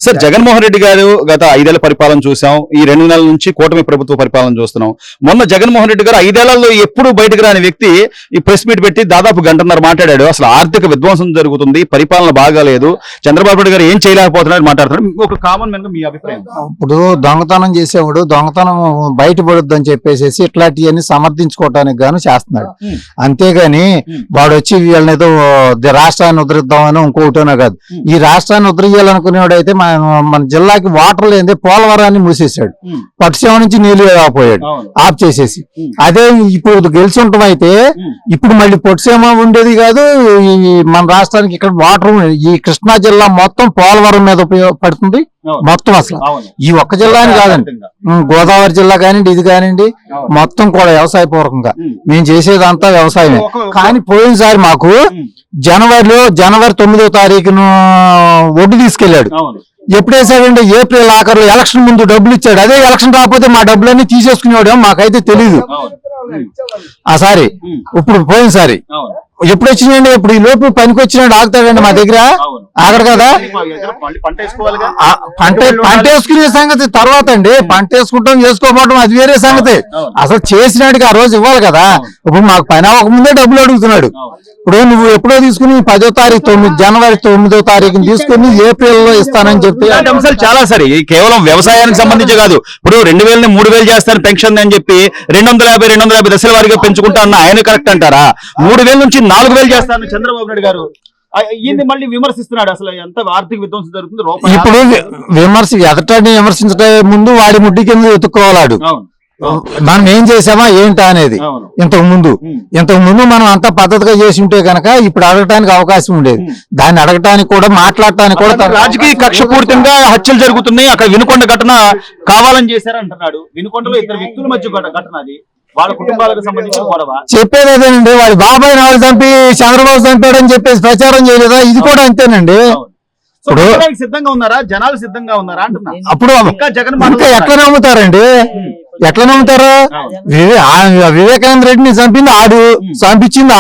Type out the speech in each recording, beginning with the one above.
Sir Jaganmohan Reddy గారు గత 5 ఏళ్ల పరిపాలన చూసాం, ఈ 2 నెలల నుంచి కూటమి ప్రభుత్వ పరిపాలన చూస్తున్నాం. మొన్న జగన్మోహన్ రెడ్డి గారు 5 ఏళ్లలో ఎప్పుడు బయటకు రాని వ్యక్తి ఈ ప్రెస్ మీట్ పెట్టి దాదాపు గంటన్నర మాట్లాడాడు. అసలు ఆర్థిక విధ్వంసం జరుగుతుంది, పరిపాలన బాగాలేదు, చంద్రబాబు నాయుడు గారు ఏం చేయలేకపోతున్నాడు మాట్లాడుతున్నాడు. ఒక కామన్ మ్యాన్ గా మీ అభిప్రాయం? ఇప్పుడు దొంగతనం చేసేవాడు దొంగతనం బయటపడుద్దని చెప్పేసి ఇట్లాంటివన్నీ సమర్థించుకోవటానికి గాను చేస్తున్నాడు. అంతేగాని వాడు వచ్చి వీళ్ళని ఏదో రాష్ట్రాన్ని ఉద్ధరిద్దామని ఇంకోటోనే కాదు. ఈ రాష్ట్రాన్ని ఉద్ధరించాలనుకునేవాడైతే మన జిల్లాకి వాటర్ లేదే పోలవరాన్ని మూసేశాడు, పట్టుసీమ నుంచి నీళ్లు ఆపోయాడు, ఆఫ్ చేసేసి. అదే ఇప్పుడు గెలిచి ఉండటం అయితే ఇప్పుడు మళ్ళీ పట్టుసీమ ఉండేది కాదు. మన రాష్ట్రానికి ఇక్కడ వాటర్ ఈ కృష్ణా జిల్లా మొత్తం పోలవరం మీద ఉపయోగపడుతుంది మొత్తం. అసలు ఈ ఒక్క జిల్లా అని కాదండి, గోదావరి జిల్లా కానివ్వండి, ఇది కానివ్వండి, మొత్తం కూడా వ్యవసాయ పూర్వకంగా మేము చేసేదంతా వ్యవసాయమే. కానీ పోయినసారి మాకు జనవరి 9వ తారీఖున ఒడ్డు తీసుకెళ్లాడు. ఎప్పుడు వేసాడంటే ఏప్రిల్ ఆఖరులో ఎలక్షన్ ముందు డబ్బులు ఇచ్చాడు. అదే ఎలక్షన్ రాకపోతే మా డబ్బులన్నీ తీసేసుకునేవాడు, మాకైతే తెలీదు. ఆ సారి ఇప్పుడు పోయినసారి ఎప్పుడు వచ్చినాయండి, ఇప్పుడు ఈ లోపు పనికి వచ్చినాడు ఆగుతాడండి మా దగ్గర? ఆగడు కదా. పంట వేసుకునే సంగతి తర్వాత అండి, పంట వేసుకుంటాం చేసుకోకపోవడం అది వేరే సంగతి. అసలు చేసినాడికి ఆ రోజు ఇవ్వాలి కదా. ఇప్పుడు మాకు పని అవ్వకముందే డబ్బులు అడుగుతున్నాడు. ఇప్పుడు నువ్వు ఎప్పుడో తీసుకుని 10వ తారీఖు జనవరి 9వ తారీఖుని తీసుకుని ఏప్రిల్ లో ఇస్తానని చెప్పి అంశాలు చాలా సరే. కేవలం వ్యవసాయానికి సంబంధించి కాదు, ఇప్పుడు 2000ని 3000 చేస్తాను పెన్షన్ అని చెప్పి 250 దశల వారీగా పెంచుకుంటా అన్న ఆయన కరెక్ట్ అంటారా? 3000 నుంచి 4000 చేస్తాను చంద్రబాబు నాయుడు గారు ఈయన్ని మళ్ళీ విమర్శిస్తున్నాడు. అసలు ఎంత ఆర్థిక విధ్వంసం జరుగుతుంది. ఇప్పుడు ఎదటాన్ని విమర్శించడం ముందు వాడి ముడ్డి కింద వెతుక్కోవాలాడు. మనం ఏం చేసామా ఏంటా అనేది. ఇంతకు ముందు మనం అంతా పద్ధతిగా చేసి ఉంటే కనుక ఇప్పుడు అడగటానికి అవకాశం ఉండేది. దాన్ని అడగటానికి కూడా మాట్లాడటానికి కూడా రాజకీయ కక్షపూరితంగా హత్యలు జరుగుతున్నాయి. అక్కడ వినుకొండ ఘటన కావాలని చేశారంటున్నాడు. వినుకొండలో 2 వ్యక్తుల మధ్య ఘటన, అది వాళ్ళ కుటుంబాలకు సంబంధించిన గొడవ. చెప్పేది అదేనండి, వాడి బాబాయ్ నాలుగు చంపి చంద్రబాబు చంపాడని చెప్పేసి ప్రచారం చేయలేదా? ఇది కూడా అంతేనండి. ఇప్పుడు సిద్ధంగా ఉన్నారా, జనాలు సిద్ధంగా ఉన్నారా అంటున్నా. అప్పుడు ఇంకా ఎట్లా నమ్ముతారండి, ఎట్లా నమ్ముతారు? వివేకానంద రెడ్డిని చంపింది ఆడు, చంపించింది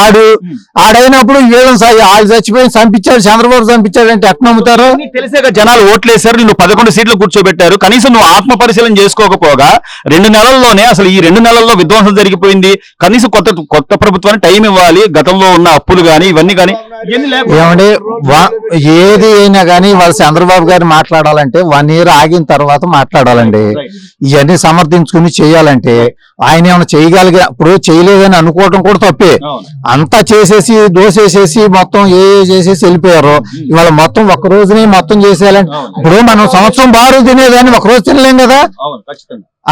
ఆడైనప్పుడు వాళ్ళు చచ్చిపోయి చంపించాడు, చంద్రబాబు చంపించాడు అంటే ఎట్లా నమ్ముతారు? తెలిసాక జనాలు ఓట్లేశారు, నువ్వు 11 సీట్లు కూర్చోబెట్టారు. కనీసం నువ్వు ఆత్మ పరిశీలన చేసుకోకపోగా 2 నెలల్లోనే అసలు ఈ 2 నెలల్లో విధ్వంసం జరిగిపోయింది. కనీసం కొత్త ప్రభుత్వానికి టైం ఇవ్వాలి. గతంలో ఉన్న అప్పులు గాని ఇవన్నీ గానీ ఏమండి, ఏది అయినా కానీ వాళ్ళు చంద్రబాబు గారు మాట్లాడాలంటే 1 year ఆగిన తర్వాత మాట్లాడాలండి. ఇవన్నీ సమర్థించుకుని చేయాలంటే ఆయన ఏమైనా చేయగలిగే, ఇప్పుడు చేయలేదని అనుకోవటం కూడా తప్పే. అంతా చేసేసి దోసేసేసి మొత్తం చేసేసి వెళ్ళిపోయారు. ఇవాళ మొత్తం ఒక్క రోజునే మొత్తం చేసేయాలంటే ఇప్పుడు మనం సంవత్సరం బాగా తినేదాన్ని ఒక రోజు తినలేం కదా.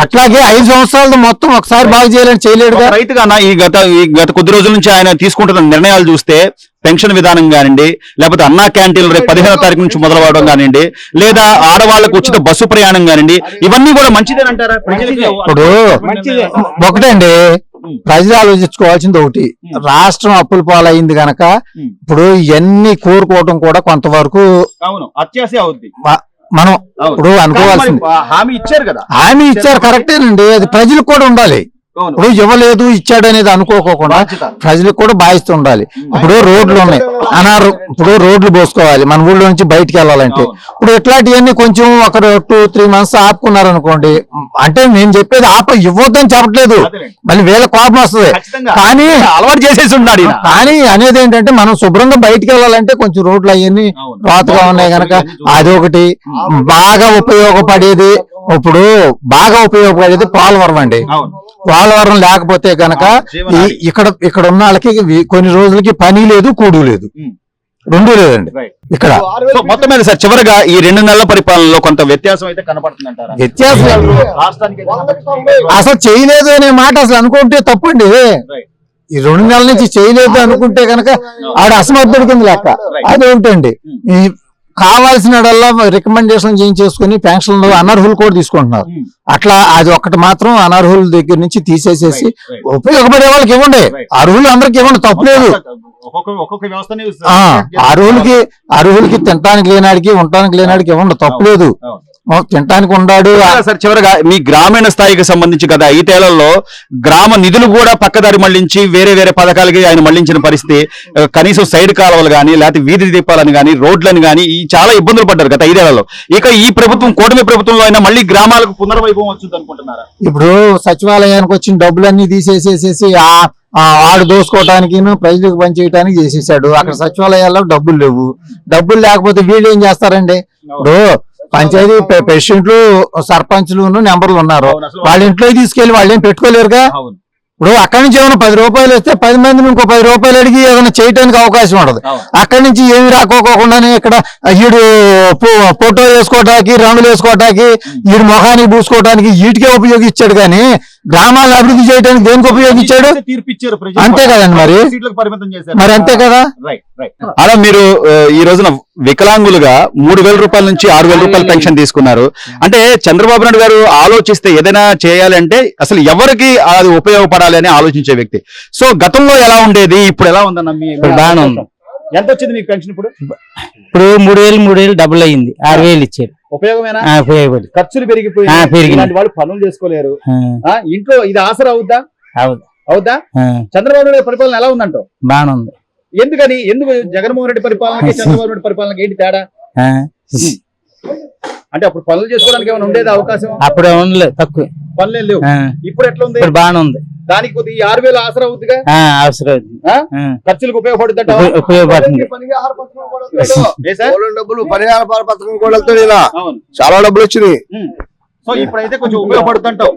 అట్లాగే 5 సంవత్సరాలు మొత్తం ఒకసారి బాగా చేయాలని చేయలేడుగా. రైతుగా ఈ గత కొద్ది రోజుల నుంచి ఆయన తీసుకుంటున్న నిర్ణయాలు చూస్తే పెన్షన్ విధానం కానివ్వండి, లేకపోతే అన్నా క్యాంటీన్లు రేపు 15వ తారీఖు నుంచి మొదలవడం కానివ్వండి, లేదా ఆడవాళ్లకు ఉచిత బస్సు ప్రయాణం కానివ్వండి, ఇవన్నీ కూడా మంచిదేనంటారా? ఇప్పుడు ఒకటండి, ప్రజలు ఆలోచించుకోవాల్సింది ఒకటి, రాష్ట్రం అప్పుల పాలైంది కనుక ఇప్పుడు ఇవన్నీ కోరుకోవటం కూడా కొంతవరకు అత్యాశ అవుద్ది. మనం ఇప్పుడు అనుకోవాల్సింది హామీ ఇచ్చారు కరెక్టేనండి, అది ప్రజలకు కూడా ఉండాలి. ఇప్పుడు ఇవ్వలేదు ఇచ్చాడు అనేది అనుకోకుండా ప్రజలకు కూడా బాధ్యత ఉండాలి. ఇప్పుడు రోడ్లు ఉన్నాయి, ఇప్పుడు రోడ్లు పోసుకోవాలి మన ఊళ్ళో నుంచి బయటికి వెళ్ళాలంటే. ఇప్పుడు ఇట్లాంటివన్నీ కొంచెం ఒక 2-3 months ఆపుకున్నారు అనుకోండి, అంటే నేను చెప్పేది ఇవ్వద్దని చెప్పట్లేదు, మళ్ళీ వేళ కోపం వస్తుంది. కానీ అలవాటు చేసేసి ఉన్నాడు. కానీ అనేది ఏంటంటే మనం శుభ్రంగా బయటికి వెళ్ళాలంటే కొంచెం రోడ్లు అవన్నీ రాతగా ఉన్నాయి కనుక అదొకటి. బాగా ఉపయోగపడేది ఇప్పుడు పోలవరం అండి. పోలవరం లేకపోతే గనక ఇక్కడ ఉన్న వాళ్ళకి కొన్ని రోజులకి పని లేదు, కూడు లేదు, 2 లేదండి ఇక్కడ. మొత్తం మీద సార్ చివరిగా ఈ 2 నెలల పరిపాలనలో కొంత వ్యత్యాసం అయితే కనపడుతుందంటారా? వ్యత్యాసం అసలు చేయలేదు అనే మాట అసలు అనుకుంటే తప్పండి. ఈ 2 నెలల నుంచి చేయలేదు అనుకుంటే కనుక ఆడ అసమర్థుడి కింద లెక్క. అది ఏమిటండి, కావాల్సిన రికమెండేషన్ చేయించేసుకుని పెన్షన్లు అనర్హులు కూడా తీసుకుంటున్నారు. అట్లా అది ఒక్కటి మాత్రం అనర్హుల దగ్గర నుంచి తీసేసేసి ఉపయోగపడే వాళ్ళకి ఇవ్వండి, అర్హులు అందరికి ఇవ్వండి, తప్పులేదు. అర్హులకి తినడానికి లేనాడికి ఉండటానికి లేనాడికి ఇవ్వండి, తప్పులేదు. తినటానికి ఉన్నాడు. సార్ చివరగా మీ గ్రామీణ స్థాయికి సంబంధించి గత 5 ఏళ్లలో గ్రామ నిధులు కూడా పక్కదారి మళ్లించి వేరే వేరే పథకాలకి ఆయన మళ్లించిన పరిస్థితి, కనీసం సైడ్ కాలువలు కానీ లేకపోతే వీధి దీపాలని కానీ రోడ్లని కానీ ఈ చాలా ఇబ్బందులు పడ్డారు గత 5 ఏళ్లలో. ఇక ఈ ప్రభుత్వం కూటమి ప్రభుత్వంలో అయినా మళ్ళీ గ్రామాలకు పునర్వైభవం వచ్చింది అనుకుంటున్నారా? ఇప్పుడు సచివాలయానికి వచ్చిన డబ్బులన్నీ తీసేసేసేసి ఆడు దోసుకోవటానికి ప్రజలకు పనిచేయడానికి చేసేసాడు. అక్కడ సచివాలయాల్లో డబ్బులు లేవు. డబ్బులు లేకపోతే వీళ్ళు ఏం చేస్తారండి? ఇప్పుడు పంచాయతీ ప్రెసిడెంట్లు సర్పంచ్లు నెంబర్లు ఉన్నారు, వాళ్ళ ఇంట్లో తీసుకెళ్లి వాళ్ళు ఏం పెట్టుకోలేరుగా. ఇప్పుడు అక్కడి నుంచి ఏమైనా 10 రూపాయలు వస్తే 10 మందిని ఇంకో 10 రూపాయలు అడిగి ఏదైనా చేయడానికి అవకాశం ఉండదు. అక్కడి నుంచి ఏమి రాకోకుండానే ఇక్కడ ఈడు ఫోటో వేసుకోవటానికి, రంగులు వేసుకోవటానికి, ఈడు మొహానికి పూసుకోవటానికి వీటికే ఉపయోగించాడు. కానీ గ్రామాలను అభివృద్ధి చేయడానికి దేనికి ఉపయోగించాడు? తీర్పిచ్చారు, అంతే కదండి. మరి అంతే కదా. అలా మీరు ఈ రోజున వికలాంగులుగా 3,000 రూపాయల నుంచి 6,000 రూపాయల పెన్షన్ తీసుకున్నారు. అంటే చంద్రబాబు నాయుడు గారు ఆలోచిస్తే ఏదైనా చేయాలంటే అసలు ఎవరికి అది ఉపయోగపడాలి అని ఆలోచించే వ్యక్తి. సో గతంలో ఎలా ఉండేది, ఇప్పుడు ఎలా ఉందన్న? బాగానే ఉంది. ఎంత వచ్చింది మీకు పెన్షన్? ఇప్పుడు 3,000 డబుల్ అయింది, 6,000 ఇచ్చారు. ఉపయోగమేనా? ఉపయోగపడి ఖర్చులు పెరిగిపోయి ఇలాంటి వాళ్ళు పనులు చేసుకోలేరు. ఇంట్లో ఇది ఆసరా అవుద్దా? అవుద్దా? చంద్రబాబు నాయుడు పరిపాలన ఎలా ఉందంటావు? బాగానే ఉంది. ఎందుకు జగన్మోహన్ రెడ్డి పరిపాలనకి చంద్రబాబు నాయుడు పరిపాలనకి ఏంటి తేడా? అంటే అప్పుడు పనులు చేసుకోవడానికి ఏమైనా ఉండేది అవకాశం? అప్పుడు ఉండలేదు, తక్కువ పనులే లేవు. ఇప్పుడు ఎట్లా ఉంది? ఇప్పుడు బాగానే ఉంది. దానికి కొద్దిగా 6,000 ఆసరా అవుతుందిగా, అవసరం ఖర్చులకు ఉపయోగపడుతుంట. ఉపయోగపడుతుంది. డబ్బులు పరిహార పథకం కూడా చాలా డబ్బులు వచ్చినాయి. సో ఇప్పుడైతే కొంచెం ఉపయోగపడుతుంటావు.